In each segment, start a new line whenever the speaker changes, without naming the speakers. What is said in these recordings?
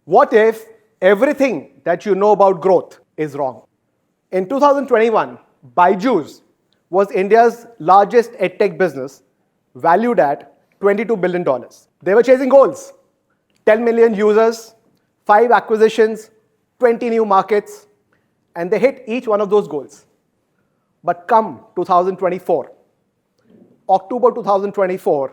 What if everything that you know about growth is wrong? In 2021, Byju's was India's largest edtech business, valued at $22 billion. They were chasing goals: 10 million users, 5 acquisitions, 20 new markets, and they hit each one of those goals. But come 2024, October 2024,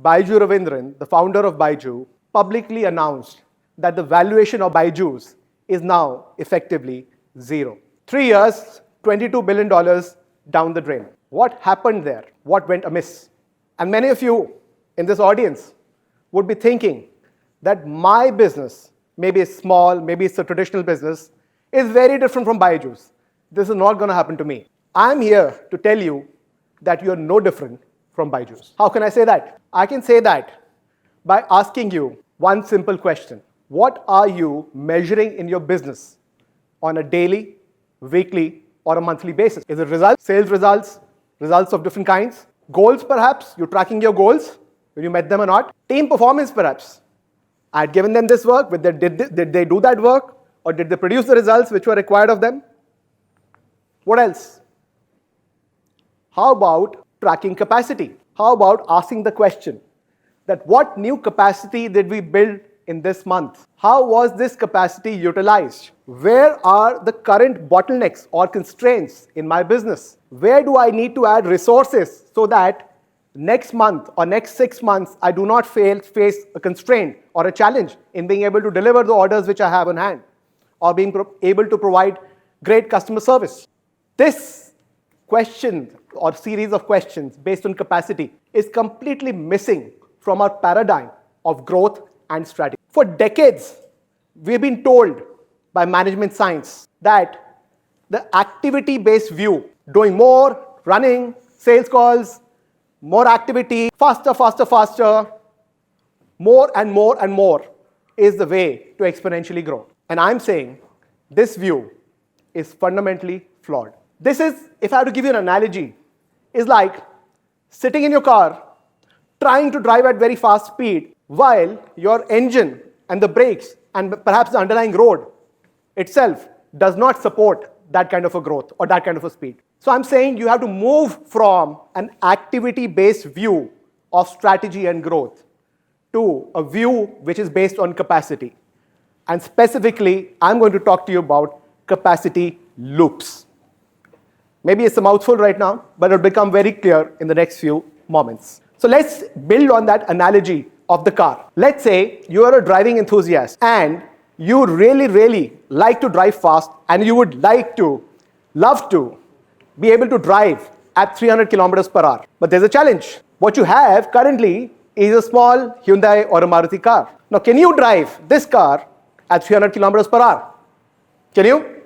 Baiju Ravindran, the founder of Byju, publicly announced that the valuation of Byju's is now effectively zero. 3 years, $22 billion down the drain. What happened there? What went amiss? And many of you in this audience would be thinking that my business, maybe it's small, maybe it's a traditional business, is very different from Byju's. This is not going to happen to me. I'm here to tell you that you're no different from Byju's. How can I say that? I can say that by asking you one simple question. What are you measuring in your business on a daily, weekly, or a monthly basis? Is it results, sales results, results of different kinds? Goals, perhaps? You're tracking your goals when you met them or not? Team performance, perhaps? I had given them this work, but did they do that work? Or did they produce the results which were required of them? What else? How about tracking capacity? How about asking the question that what new capacity did we build in this month? How was this capacity utilized? Where are the current bottlenecks or constraints in my business? Where do I need to add resources so that next month or next 6 months I do not face a constraint or a challenge in being able to deliver the orders which I have on hand, or being able to provide great customer service? This question or series of questions based on capacity is completely missing from our paradigm of growth and strategy. For decades, we've been told by management science that the activity-based view, doing more, running, sales calls, more activity, faster, more and more and more, is the way to exponentially grow. And I'm saying this view is fundamentally flawed. This is, if I have to give you an analogy, is like sitting in your car, trying to drive at very fast speed while your engine and the brakes and perhaps the underlying road itself does not support that kind of a growth or that kind of a speed. So I'm saying you have to move from an activity-based view of strategy and growth to a view which is based on capacity. And specifically, I'm going to talk to you about capacity loops. Maybe it's a mouthful right now, but it'll become very clear in the next few moments. So let's build on that analogy of the car. Let's say you are a driving enthusiast and you really like to drive fast, and you would love to be able to drive at 300 kilometers per hour. But there's a challenge. What you have currently is a small Hyundai or a Maruti car. Now, can you drive this car at 300 kilometers per hour? Can you?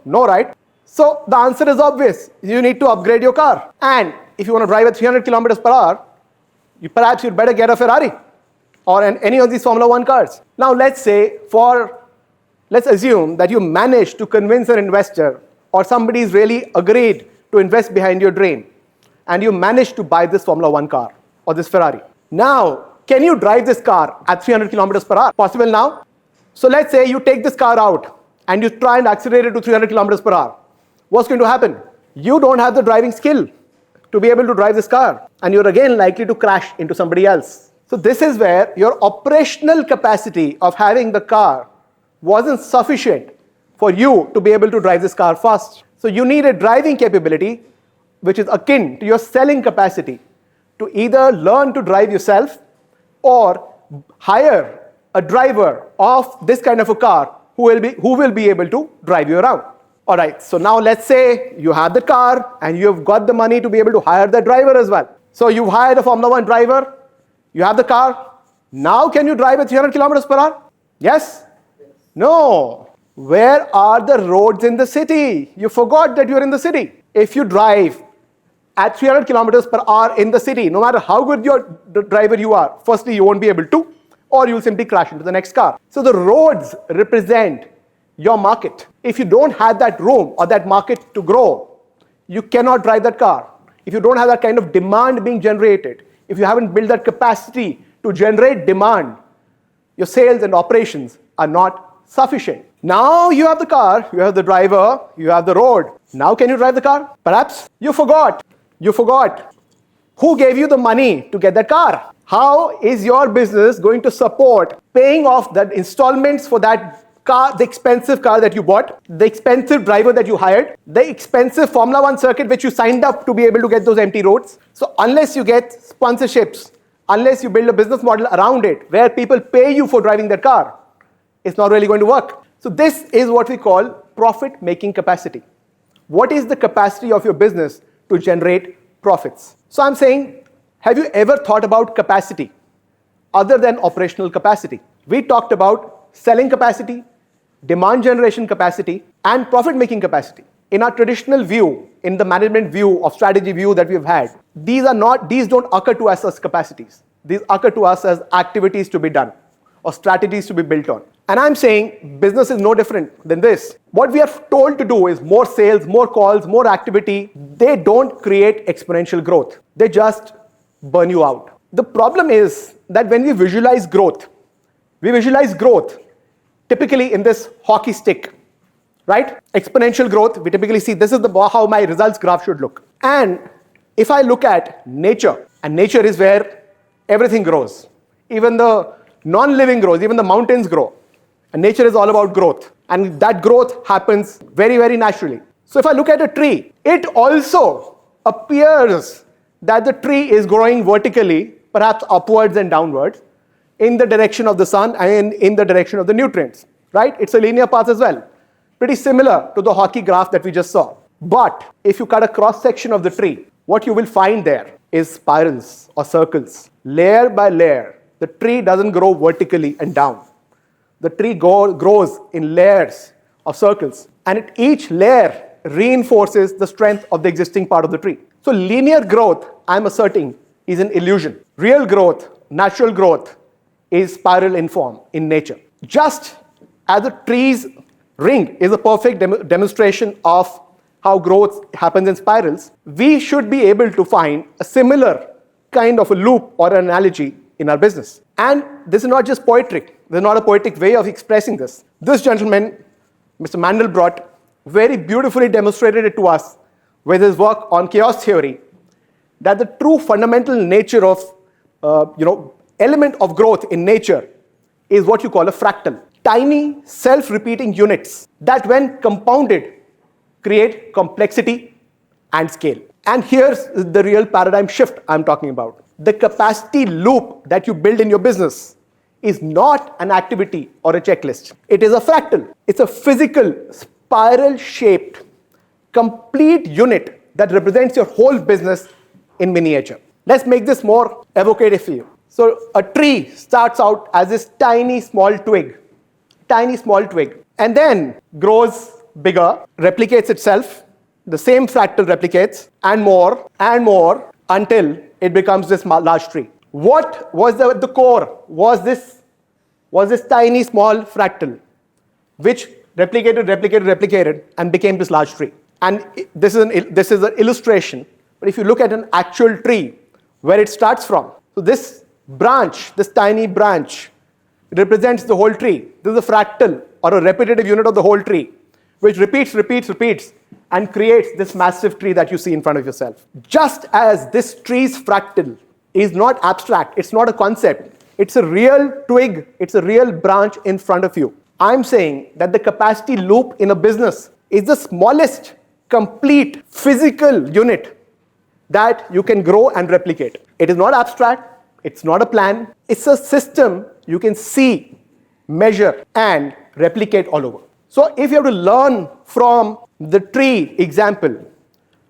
No, right? So the answer is obvious. You need to upgrade your car. And if you want to drive at 300 kilometers per hour, perhaps you'd better get a Ferrari or any of these Formula 1 cars. Now let's assume that you managed to convince an investor, or somebody's really agreed to invest behind your dream, and you managed to buy this Formula 1 car or this Ferrari. Now, can you drive this car at 300 kilometers per hour? Possible now? So let's say you take this car out and you try and accelerate it to 300 kilometers per hour. What's going to happen? You don't have the driving skill to be able to drive this car, and you're again likely to crash into somebody else. So this is where your operational capacity of having the car wasn't sufficient for you to be able to drive this car fast. So you need a driving capability which is akin to your selling capacity to either learn to drive yourself or hire a driver of this kind of a car who will be able to drive you around. All right, so now let's say you have the car and you have got the money to be able to hire the driver as well. So you've hired a Formula 1 driver, you have the car. Now can you drive at 300 kilometers per hour? Yes? No. Where are the roads in the city? You forgot that you're in the city. If you drive at 300 kilometers per hour in the city, no matter how good the driver you are, firstly, you won't be able to, or you'll simply crash into the next car. So the roads represent your market. If you don't have that room or that market to grow, you cannot drive that car. If you don't have that kind of demand being generated, if you haven't built that capacity to generate demand, your sales and operations are not sufficient. Now you have the car, you have the driver, you have the road. Now can you drive the car? Perhaps you forgot. You forgot. Who gave you the money to get that car? How is your business going to support paying off the installments for that car, the expensive car that you bought, the expensive driver that you hired, the expensive Formula 1 circuit which you signed up to be able to get those empty roads? So unless you get sponsorships, unless you build a business model around it where people pay you for driving that car, it's not really going to work. So this is what we call profit-making capacity. What is the capacity of your business to generate profits? So I'm saying, have you ever thought about capacity other than operational capacity? We talked about selling capacity, demand generation capacity, and profit-making capacity. In our traditional view, in the management view of strategy view that we've had, these don't occur to us as capacities. These occur to us as activities to be done or strategies to be built on. And I'm saying business is no different than this. What we are told to do is more sales, more calls, more activity. They don't create exponential growth. They just burn you out. The problem is that when we visualize growth typically in this hockey stick, right? Exponential growth, we typically see this is how my results graph should look. And if I look at nature, and nature is where everything grows, even the non-living grows, even the mountains grow. And nature is all about growth. And that growth happens very, very naturally. So if I look at a tree, it also appears that the tree is growing vertically, perhaps upwards and downwards, in the direction of the sun and in the direction of the nutrients, right? It's a linear path as well. Pretty similar to the hockey graph that we just saw. But if you cut a cross-section of the tree, what you will find there is spirals or circles. Layer by layer, the tree doesn't grow vertically and down. The tree grows in layers of circles, and each layer reinforces the strength of the existing part of the tree. So linear growth, I'm asserting, is an illusion. Real growth, natural growth, is spiral in form in nature. Just as a tree's ring is a perfect demonstration of how growth happens in spirals, we should be able to find a similar kind of a loop or an analogy in our business. And this is not just poetry. There's not a poetic way of expressing this. This gentleman, Mr. Mandelbrot, very beautifully demonstrated it to us with his work on chaos theory, that the true fundamental nature of, element of growth in nature is what you call a fractal. Tiny self-repeating units that when compounded create complexity and scale. And here's the real paradigm shift I'm talking about. The capacity loop that you build in your business is not an activity or a checklist. It is a fractal. It's a physical, spiral-shaped, complete unit that represents your whole business in miniature. Let's make this more evocative for you. So a tree starts out as this tiny small twig, and then grows bigger, replicates itself, the same fractal replicates, and more, until it becomes this large tree. What was the core? Was this tiny small fractal, which replicated, and became this large tree. And this is an illustration. But if you look at an actual tree, where it starts from, so this branch, this tiny branch, represents the whole tree. This is a fractal or a repetitive unit of the whole tree, which repeats, and creates this massive tree that you see in front of yourself. Just as this tree's fractal is not abstract, it's not a concept, it's a real twig, it's a real branch in front of you. I'm saying that the capacity loop in a business is the smallest complete physical unit that you can grow and replicate. It is not abstract, it's not a plan, it's a system you can see, measure, and replicate all over. So if you have to learn from the tree example,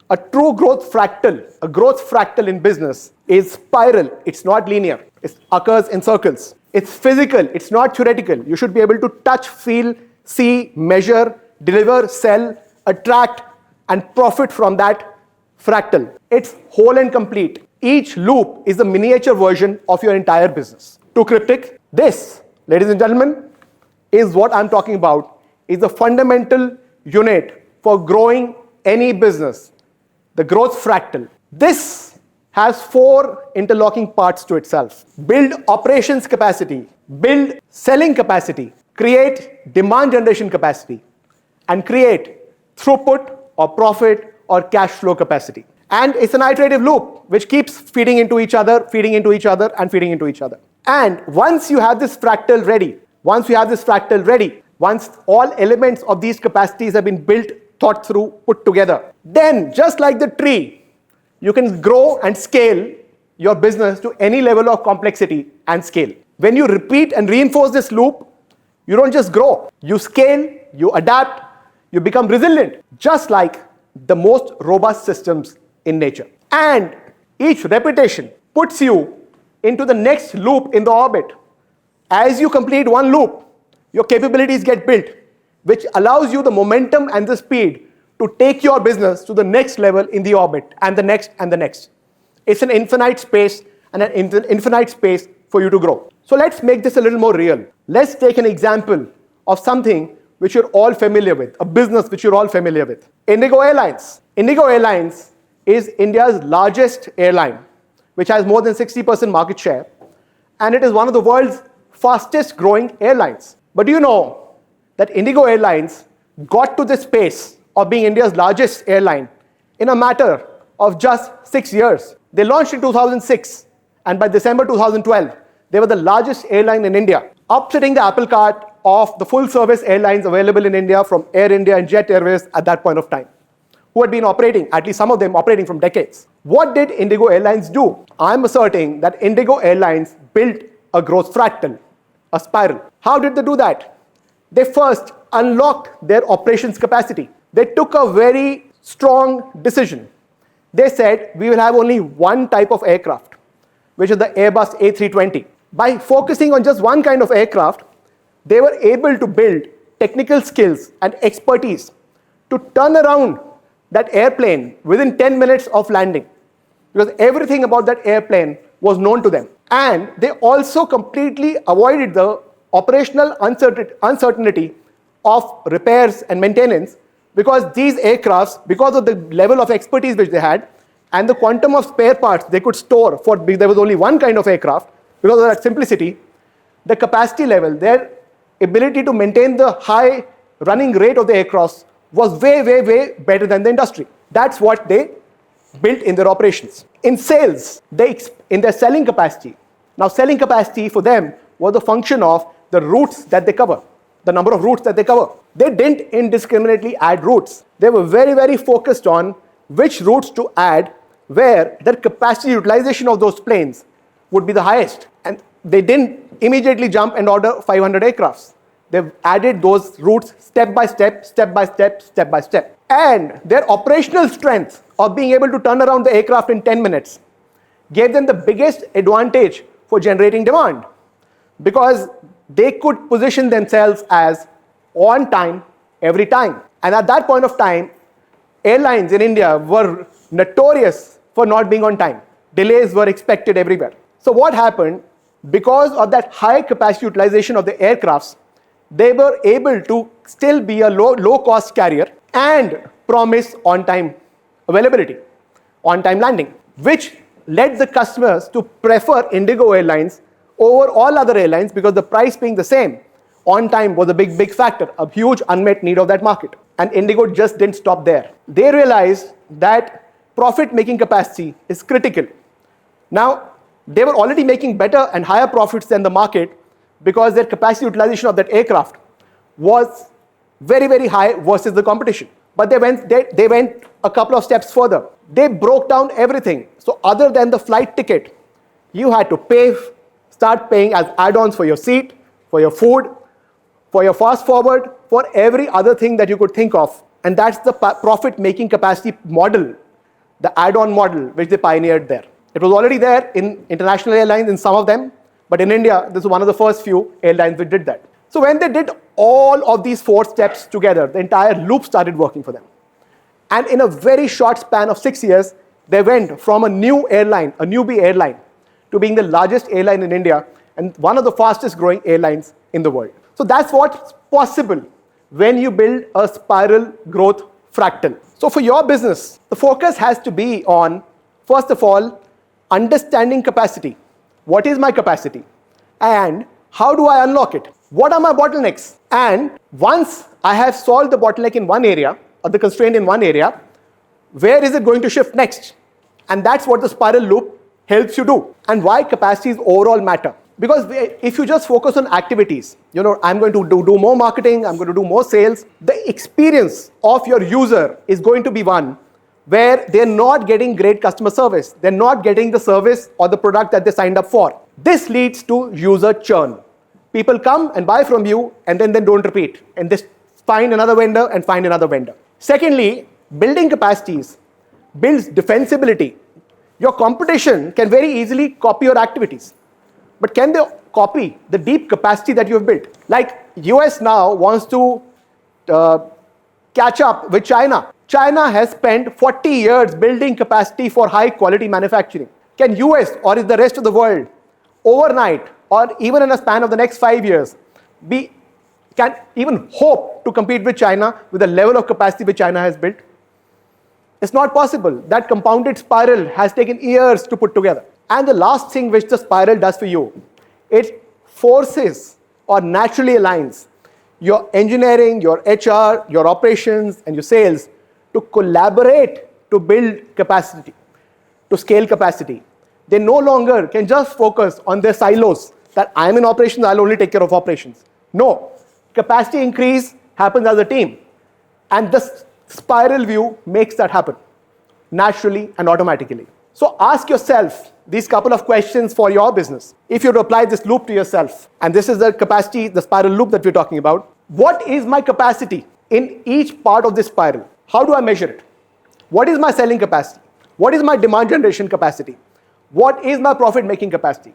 a true growth fractal in business is spiral. It's not linear. It occurs in circles. It's physical. It's not theoretical. You should be able to touch, feel, see, measure, deliver, sell, attract, and profit from that fractal. It's whole and complete. Each loop is a miniature version of your entire business. Too cryptic? This, ladies and gentlemen, is what I'm talking about, is the fundamental unit for growing any business, the growth fractal. This has 4 interlocking parts to itself. Build operations capacity, build selling capacity, create demand generation capacity, and create throughput or profit or cash flow capacity. And it's an iterative loop which keeps feeding into each other, feeding into each other, and feeding into each other. And once you have this fractal ready, once all elements of these capacities have been built, thought through, put together, then just like the tree, you can grow and scale your business to any level of complexity and scale. When you repeat and reinforce this loop, you don't just grow, you scale, you adapt, you become resilient, just like the most robust systems in nature. And each repetition puts you into the next loop in the orbit. As you complete one loop, your capabilities get built, which allows you the momentum and the speed to take your business to the next level in the orbit, and the next and the next. It's an infinite space and an infinite space for you to grow. So let's make this a little more real. Let's take an example of something which you're all familiar with, a business which you're all familiar with. Indigo Airlines. Indigo Airlines is India's largest airline, which has more than 60% market share, and it is one of the world's fastest growing airlines. But do you know that Indigo Airlines got to this space of being India's largest airline in a matter of just 6 years? They launched in 2006, and by December 2012, they were the largest airline in India, upsetting the apple cart of the full-service airlines available in India from Air India and Jet Airways at that point of time, who had been operating, at least some of them operating from decades. What did Indigo Airlines do? I'm asserting that Indigo Airlines built a growth fractal, a spiral. How did they do that? They first unlocked their operations capacity. They took a very strong decision. They said, we will have only one type of aircraft, which is the Airbus A320. By focusing on just one kind of aircraft, they were able to build technical skills and expertise to turn around that airplane within 10 minutes of landing, because everything about that airplane was known to them. And they also completely avoided the operational uncertainty of repairs and maintenance, because these aircrafts, because of the level of expertise which they had and the quantum of spare parts they could store, for there was only one kind of aircraft, because of that simplicity, the capacity level, their ability to maintain the high running rate of the aircraft was way, way, way better than the industry. That's what they built in their operations. In sales, in their selling capacity. Now, selling capacity for them was a function of the routes that they cover, the number of routes that they cover. They didn't indiscriminately add routes. They were very, very focused on which routes to add, where their capacity utilization of those planes would be the highest. And they didn't immediately jump and order 500 aircrafts. They've added those routes step by step, step by step, step by step. And their operational strength of being able to turn around the aircraft in 10 minutes gave them the biggest advantage for generating demand, because they could position themselves as on time every time. And at that point of time, airlines in India were notorious for not being on time. Delays were expected everywhere. So what happened? Because of that high capacity utilization of the aircrafts, they were able to still be a low-cost carrier and promise on-time availability, on-time landing, which led the customers to prefer Indigo Airlines over all other airlines, because the price being the same, on-time was a big, big factor, a huge unmet need of that market. And Indigo just didn't stop there. They realized that profit-making capacity is critical. Now, they were already making better and higher profits than the market, because their capacity utilization of that aircraft was very, very high versus the competition. But they went a couple of steps further. They broke down everything. So other than the flight ticket, you had to start paying as add-ons for your seat, for your food, for your fast forward, for every other thing that you could think of. And that's the profit-making capacity model, the add-on model, which they pioneered there. It was already there in international airlines, in some of them, but in India, this was one of the first few airlines which did that. So when they did all of these 4 steps together, the entire loop started working for them. And in a very short span of 6 years, they went from a new airline, a newbie airline, to being the largest airline in India and one of the fastest growing airlines in the world. So that's what's possible when you build a spiral growth fractal. So for your business, the focus has to be on, first of all, understanding capacity. What is my capacity? And how do I unlock it? What are my bottlenecks? And once I have solved the bottleneck in one area, or the constraint in one area, where is it going to shift next? And that's what the spiral loop helps you do. And why capacities overall matter. Because if you just focus on activities, I'm going to do more marketing, I'm going to do more sales, the experience of your user is going to be one where they're not getting great customer service. They're not getting the service or the product that they signed up for. This leads to user churn. People come and buy from you and then they don't repeat. And they find another vendor and find another vendor. Secondly, building capacities builds defensibility. Your competition can very easily copy your activities. But can they copy the deep capacity that you have built? Like US now wants to catch up with China. China has spent 40 years building capacity for high quality manufacturing. Can US or is the rest of the world overnight or even in a span of the next 5 years can even hope to compete with China with the level of capacity which China has built? It's not possible. That compounded spiral has taken years to put together. And the last thing which the spiral does for you, it forces or naturally aligns your engineering, your HR, your operations, and your sales to collaborate to build capacity, to scale capacity. They no longer can just focus on their silos that I'm in operations, I'll only take care of operations. No, capacity increase happens as a team. And the spiral view makes that happen naturally and automatically. So ask yourself these couple of questions for your business. If you apply this loop to yourself, and this is the capacity, the spiral loop that we're talking about, what is my capacity in each part of this spiral? How do I measure it? What is my selling capacity? What is my demand generation capacity? What is my profit making capacity?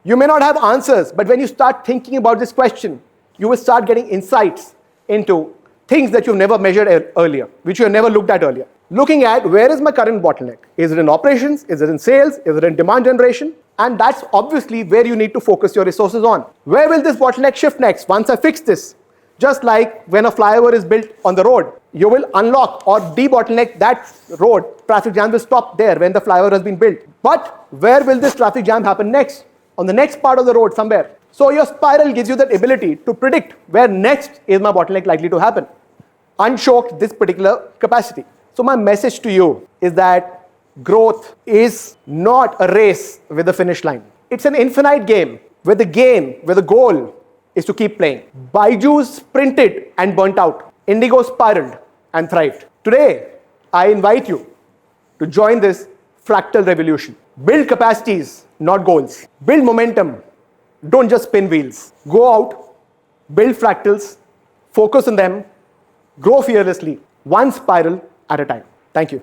You may not have answers, but when you start thinking about this question, you will start getting insights into things that you've never measured earlier, which you have never looked at earlier. Looking at where is my current bottleneck? Is it in operations? Is it in sales? Is it in demand generation? And that's obviously where you need to focus your resources on. Where will this bottleneck shift next once I fix this? Just like when a flyover is built on the road, you will unlock or de-bottleneck that road. Traffic jam will stop there when the flyover has been built. But where will this traffic jam happen next? On the next part of the road somewhere. So your spiral gives you that ability to predict where next is my bottleneck likely to happen. Unchoked this particular capacity. So my message to you is that growth is not a race with a finish line. It's an infinite game where the goal is to keep playing. Byju's sprinted and burnt out. Indigo spiraled and thrived. Today, I invite you to join this fractal revolution. Build capacities, not goals. Build momentum. Don't just spin wheels. Go out, build fractals, focus on them, grow fearlessly, one spiral at a time. Thank you.